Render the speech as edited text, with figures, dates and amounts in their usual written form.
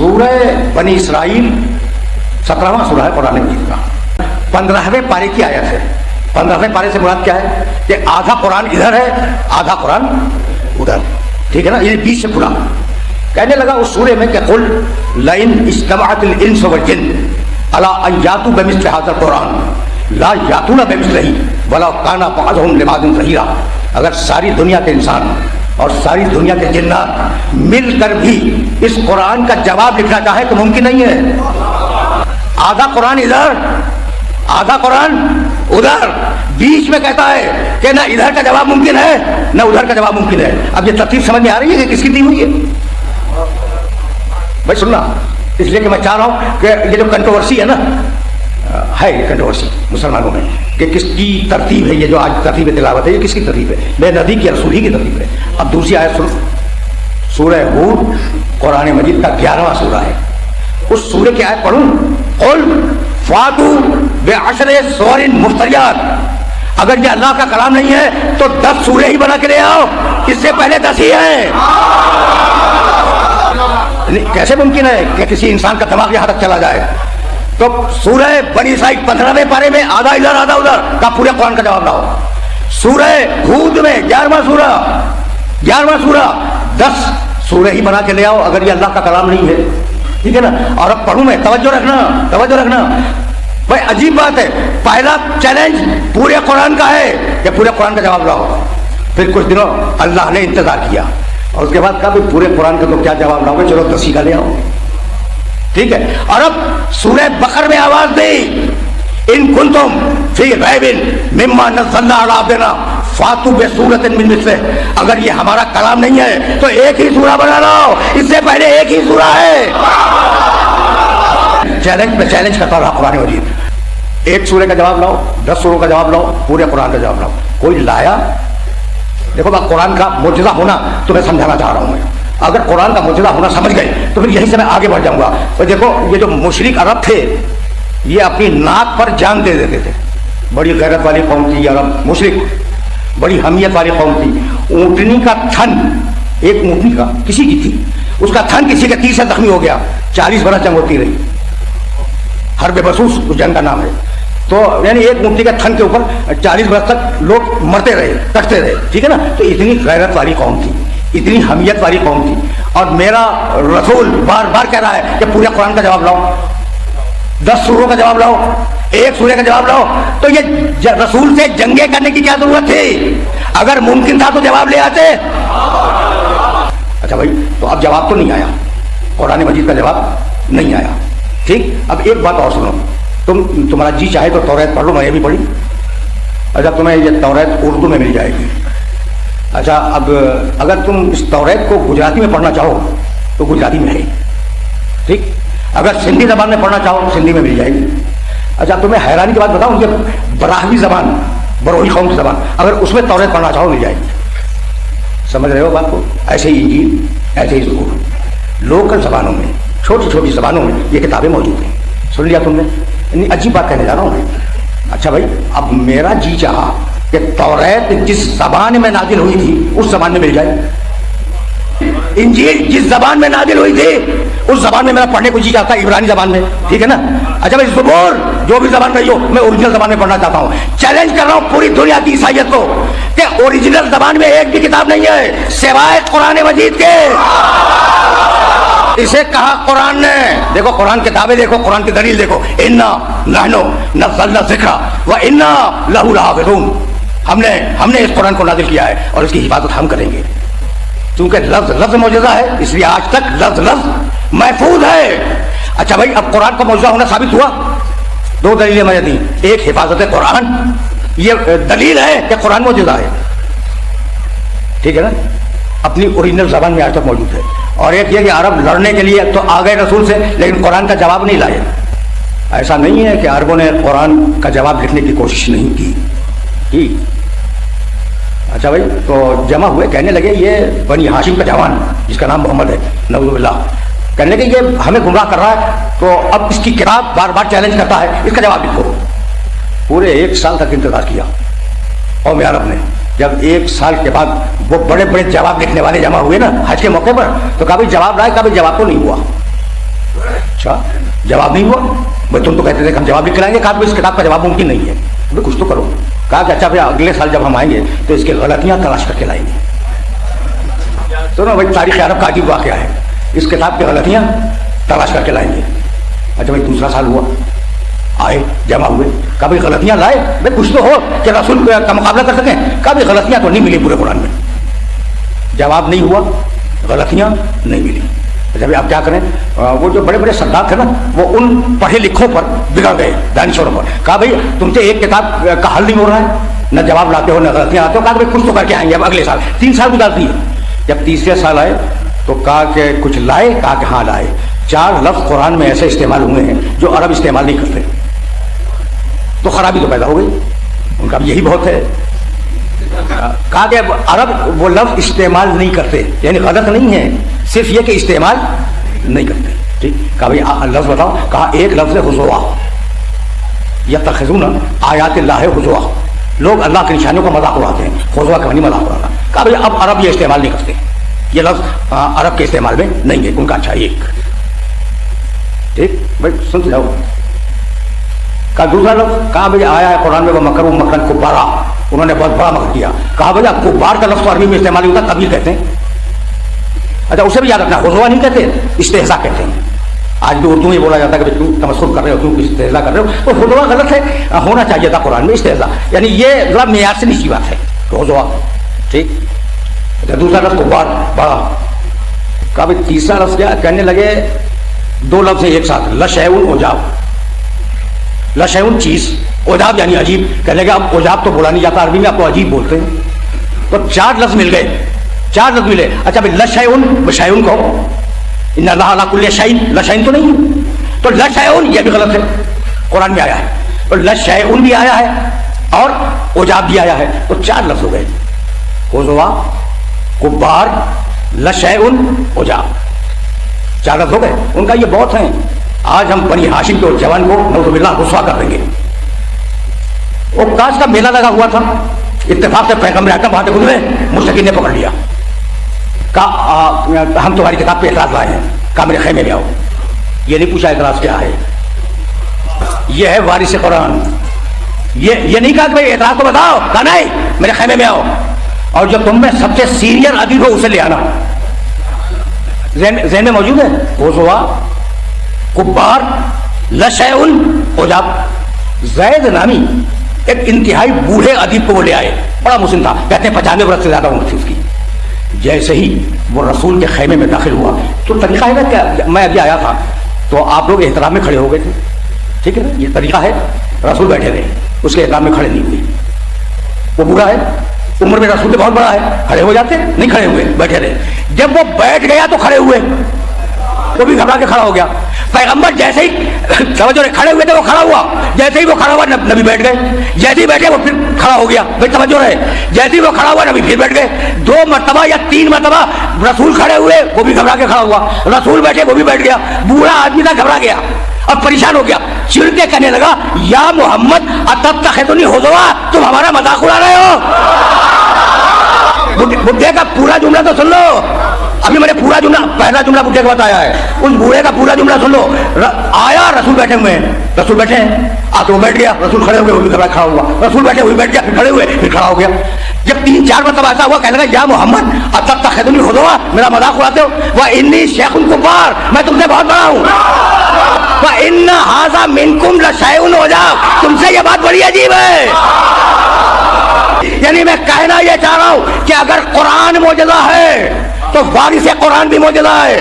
सूरह बनी इसराइल 17वां सूरह है कुरान मजीद का, 15वें पारे की आयत है। 15वें पारे से मुराद क्या है कि आधा कुरान इधर है, आधा कुरान उधर, ठीक है ना, ये बीच से पूरा। कहने लगा उस सूरह में कि कुल लइन इज्तमअतिल इंस वल जिन्न अला अन यातू बिमिस्लि हाज़ल कुरान ला यातूना बिमिस्लिही वला काना बअज़ुहुम लिबाज़िन ज़हीरा। अगर सारी दुनिया के इंसान और सारी दुनिया के जिन्नात मिलकर भी इस कुरान का जवाब लिखना चाहे तो मुमकिन नहीं है। आधा कुरान इधर, आधा कुरान उधर, बीच में कहता है कि ना इधर का जवाब मुमकिन है ना उधर का जवाब मुमकिन है। अब ये तरतीब समझ में आ रही है कि किसकी दी हुई है? भाई सुनना, इसलिए कि मैं चाह रहा हूं कि ये जो कंट्रोवर्सी है ना, है कंट्रोवर्सी मुसलमानों में कि किसकी तरतीब है, ये जो आज तरतीब तिलावत है ये किसकी तरतीब है? मेरे नबी की रसूल ही की तरतीब है। अब दूसरी आयत सुन, सूरह हूद कुरान मजीद का 11वां सूरह है। उस सूरह की आयत पढ़ूं, कुल फातू बिअशरि सूरिन मुफ्तरियात। अगर ये अल्लाह का कलाम नहीं है तो 10 सूरह ही बना के ले आओ, इससे पहले 10 ही है। कैसे मुमकिन है कि किसी इंसान का दिमाग यहां तक चला जाए? तो सूरह बनी इसराइल 15वें पारे में आधा इधर आधा उधर का पूरे कुरान का जवाब लाओ। सूरह हूद में 11वां सूरह 10 सूरह ही बना के ले आओ अगर ये अल्लाह का कलाम नहीं है, ठीक है ना। और अब पढ़ूं मैं, तवज्जो रखना। भाई अजीब बात है, पहला चैलेंज पूरे कुरान का है कि पूरे कुरान का जवाब लाओ। फिर कुछ दिनों अल्लाह ने इंतजार किया और उसके बाद कहा भाई पूरे कुरान का तो क्या जवाब लाओगे, चलो 10 का ले आओ, ठीक है। और अब सूरह बकर में आवाज दी, इन कुंतुम फी रैबिन मिम्मा नज़्ज़लना अला अब्दिना फातू बिसूरतिन मिन मिस्लिही। अगर ये हमारा कलाम नहीं है तो एक ही सूरा बना लो, इससे पहले एक ही सूरा है। चैलेंज पे चैलेंज करता रहा कुरान मजीद। एक सूरे का जवाब लाओ, 10 सूरों का जवाब लाओ, पूरे कुरान का जवाब लाओ। कोई लाया? देखो बात कुरान का मुजज़ा होना तो मैं समझाना चाह रहा हूं। मैं अगर कुरान का मुजज़ा होना समझ गए तो फिर यहीं से मैं आगे बढ़ जाऊंगा। तो देखो ये जो मुशरिक अरब थे ये अपनी नाक पर जान दे देते थे। बड़ी गैरत वाली कौम थी अरब, मुशरिक, बड़ी हमियत वाली कौम थी। ऊँटनी का थन, एक ऊँटनी का किसी की थी, उसका थन किसी के तीर से जख्मी हो गया, 40 बरस जंग होती रही। हर्ब बसूस उस जंग का नाम है। तो यानी एक ऊँटनी का थन के ऊपर 40 बरस तक लोग मरते रहे, कटते रहे, ठीक है ना। तो इतनी गैरत वाली कौम थी, इतनी हमियत वाली कौम थी। और मेरा रसूल बार बार कह रहा है कि पूरे कुरान का जवाब लाओ, 10 सूरों का जवाब लाओ, एक सूरे का जवाब लाओ। तो ये रसूल से जंगे करने की क्या जरूरत थी? अगर मुमकिन था तो जवाब ले आते। अच्छा भाई, तो अब जवाब तो नहीं आया, कुरान मजीद का जवाब नहीं आया, ठीक। अब एक बात और सुनो, तुम्हारा जी चाहे तो तौरात पढ़ लो, मैं भी पढ़ी। अच्छा तुम्हें ये तौरात उर्दू में मिल जाएगी। अच्छा अब अगर तुम इस तौरात को गुजराती में पढ़ना चाहो तो गुजराती में है, ठीक। अगर सिंधी जबान में पढ़ना चाहो सिंधी में मिल जाएगी। अच्छा तुम्हें हैरानी की बात बताऊं, ये बराहवी जबान, बरोही कौम की जबान, अगर उसमें तौरात पढ़ना चाहो मिल जाएगी। समझ रहे हो बात को? ऐसे ही इंजील, ऐसे ही ज़बूर, लोकल जबानों में, छोटी छोटी जबानों में ये किताबें मौजूद हैं। सुन लिया तुमने? इतनी अजीब बात कहने जा रहा हूँ मैं। अच्छा भाई, अब मेरा जी चाहा कि तौरात जिस जबान में नाजिल हुई थी उस जबान में मिल जाए। इंजील जिस जबान में नाजिल हुई थी उस जबान में मेरा पढ़ने को जी चाहता है, इब्रानी जबान में, ठीक है ना। अच्छा भाई, ज़बूर जो भी जबान रही हो मैं ओरिजिनल जबान में पढ़ना चाहता हूँ। चैलेंज कर रहा हूँ पूरी दुनिया की ईसाइयत को कि ओरिजिनल जबान में एक भी किताब नहीं है सिवाय कुरान मजीद के। इसे कहा कुरान ने, देखो कुरान के दावे देखो, कुरान की दलील देखो, इन्ना नहनु नज़्ज़लना ज़िक्रा व इन्ना लहू लहाफ़िज़ून। हमने इस कुरान को नाज़िल किया है और इसकी हिफाजत हम करेंगे। क्योंकि लफ्ज़ मौजूदा है इसलिए आज तक लफ्ज़ महफूज है। अच्छा भाई, अब कुरान का मौजूदा होना साबित हुआ। 2 दलीलें मैंने दी, एक हिफाजत कुरान, ये दलील है कि कुरान मौजूदा है, ठीक है ना, अपनी ओरिजिनल ज़बान में आज तक मौजूद है। और एक ये कि अरब लड़ने के लिए तो आ गए रसूल से लेकिन कुरान का जवाब नहीं लाए। ऐसा नहीं है कि अरबों ने कुरान का जवाब लिखने की कोशिश नहीं की। अच्छा भाई, तो जमा हुए, कहने लगे ये बनी हाशिम का जवान जिसका नाम मोहम्मद है, नऊज़ुबिल्लाह, कहने लगे ये हमें गुमराह कर रहा है, तो अब इसकी किताब बार बार चैलेंज करता है, इसका जवाब लिखो। पूरे 1 साल तक इंतजार किया कौम अरब ने। जब 1 साल के बाद वो बड़े बड़े जवाब लिखने वाले जमा हुए ना हज के मौके पर, तो कभी जवाब लाए, कभी जवाब तो नहीं हुआ। अच्छा, जवाब नहीं हुआ? भाई तुम तो कहते थे कि हम जवाब लिख लाएंगे। कहा इस किताब का जवाब मुमकिन नहीं है, भाई कुछ तो करो। कहा कि अच्छा भैया अगले साल जब हम आएंगे तो इसकी गलतियां तलाश करके लाएंगे। तो ना भाई तारीख अरब का अजीब वाक़या है, इस किताब की गलतियां तलाश करके लाएंगे। अच्छा भाई दूसरा साल हुआ, आए जमा हुए, कहा भाई गलतियां लाए, भाई कुछ तो हो कि रसूल का मुकाबला कर सकें। कहा भाई गलतियां तो नहीं मिली पूरे कुरान में, जवाब नहीं हुआ, गलतियां नहीं मिली। जब आप क्या करें, वो जो बड़े बड़े सरदार थे ना, वो उन पढ़े लिखों पर बिगड़ गए, दानिशोरों पर। कहा भाई तुमसे एक किताब का हल नहीं हो रहा है, न जवाब लाते हो न गलतियां आते हो। कहा भाई कुछ तो करके आएंगे अब अगले साल। 3 साल गुजार दिए। जब तीसरे साल आए तो कहा कि कुछ लाए? कहा कि हाँ लाए। 4 लफ्ज कुरान में ऐसे इस्तेमाल हुए हैं जो अरब इस्तेमाल नहीं करते। तो खराबी तो पैदा हो गई, उनका यही बहुत है। कहा कि अरब वो लफ्ज इस्तेमाल नहीं करते, यानी गलत नहीं है, सिर्फ ये कि इस्तेमाल नहीं करते। ठीक, कहा भाई लफ्ज बताओ। कहा एक लफ्ज है हुज़ुआ, यत्तखिज़ूना आयातिल्लाहि हुज़ुआ, लोग अल्लाह की निशानियों का मजाक उड़ाते हैं। हुज़ुआ का मजाक उड़ाना। कहा भाई अब अरब ये इस्तेमाल नहीं करते, ये लफ्ज अरब के इस्तेमाल में नहीं है उनका। अच्छा एक ठीक भाई सुन जाओ। कहा दूसरा लफ्ज, कहा भाई आया है कुरान में वो मकरू मकरन कुब्बारा, उन्होंने बहुत बड़ा मकर किया। कहा भैया कुब्बार का लफ्ज तो अरबी में इस्तेमाल नहीं होता, कबीर कहते हैं। अच्छा उसे भी याद रखना, हुज़ुआ नहीं कहते, इस्तेहज़ा कहते हैं। आज भी उर्दू में बोला जाता है कि तुम तमस्सुक कर रहे हो, तुम इस्तेहज़ा कर रहे हो, तो हुज़ुआ गलत है, होना चाहिए था कुरान में इस्तेहज़ा, यानी ये मतलब मेयार से नीची बात है हुज़ुआ। ठीक, अच्छा दूसरा लफ्ज कुब्बार, बड़ा। कहा भाई तीसरा लफ्ज क्या? कहने लगे 2 लफ्ज हैं एक साथ, लशैउन उजाब, लशैउन चीज, उजाब यानी अजीब। कहने लगे अब उजाब तो बोला नहीं जाता अरबी में, आप तो अजीब बोलते हैं। तो 4 लफ्ज मिल गए, 4 लफ्ज मिले। अच्छा भाई लशैउन, शैउन कहो, इन्ना अल्लाह अला कुल्ली शैइन, लशैइन तो नहीं है, तो लशैउन ये भी गलत है, कुरान में आया है। तो लशैउन भी आया है और उजाब भी आया है, तो 4 लफ्ज हो गए, हुज़ुआ, कुब्बार, लशैउन, उजाब, 4 लफ्ज हो गए। उनका ये बहुत है। आज हम बनी हाशिम के जवान को नौजुबिल्लाह रुस्वा कर देंगे। वो काश का मेला लगा हुआ था, इत्तेफाक से पैगम्बर आका वहां गुजरे, मुस्तकीन ने पकड़ लिया। कहा हम तुम्हारी किताब पे एतराज लाए हैं, कहा मेरे खेमे में आओ। ये नहीं पूछा एतराज क्या है, ये है वारिस कुरान। ये नहीं कहा कि भाई एतराज तो बताओ, कहा नहीं मेरे खेमे में आओ, और जो तुम में सबसे सीनियर अदीब हो उसे ले आना। ज़हन में मौजूद है हुज़ुआ, कुब्बार, लशैउन, उजाब। ज़ैद नामी एक इंतहाई बूढ़े अदीब को वो ले आए, बड़ा मुस्लिम था, कहते हैं 95 वर्ष से ज्यादा उम्र थी उसकी। जैसे ही वो रसूल के खैमे में दाखिल हुआ तो तरीका है ना, क्या मैं अभी आया था तो आप लोग एहतराम में खड़े हो गए थे, ठीक है ना, ये तरीका है। रसूल बैठे रहे, उसके एहतराम में खड़े नहीं हुए। वो बूढ़ा है, उम्र में रसूल से बहुत बड़ा है, खड़े हो जाते नहीं, खड़े हुए, बैठे रहे। जब वो बैठ गया तो खड़े हुए, वो भी घबरा के खड़ा हो गया। पैगंबर जैसे ही समझो खड़े हुए थे वो खड़ा हुआ, जैसे ही वो खड़ा हुआ नबी बैठ गए, जैसे ही बैठे वो फिर खड़ा हो गया, भाई समझो रहे, जैसे ही वो खड़ा हुआ नबी फिर बैठ गए। 2 मरतबा या 3 मरतबा रसूल खड़े हुए, वो भी घबरा के खड़ा हुआ, रसूल बैठे वो भी बैठ गया। बूढ़ा आदमी था, घबरा गया, अब परेशान हो गया, चिढ़ के कहने लगा या मोहम्मद अतत्तखिज़ुनी हुज़ुआ, तुम हमारा मजाक उड़ा रहे हो। बुढ़े का पूरा जुमला तो सुन लो, अभी मैंने पूरा जुमला, पहला जुमला बुढ़े का बताया है, उस बूढ़े का पूरा जुमला सुन लो। आया रसूल बैठे हुए हैं, रसूल बैठे हैं, आके वो बैठ गया, रसूल खड़े हुए, वो भी खड़ा हुआ, रसूल बैठे हुए बैठ गया, फिर खड़े हुए, फिर खड़ा हो गया। जब 3-4 मतलब ऐसा हुआ, कहने लगा या मोहम्मद अतत्तखिज़ुनी हुज़ुआ, मेरा मजाक उड़ाते हो, व इन्नी शैख़ुन कुब्बार, मैं तुमसे बहुत बड़ा हूँ, व इन्ना हाज़ा मिनकुम लशैउन उजाब, तुमसे ये बात बड़ी अजीब है। यानी मैं कहना ये चाह रहा हूं कि अगर कुरान मौजूदा है तो वारिस कुरान भी मौजूदा है।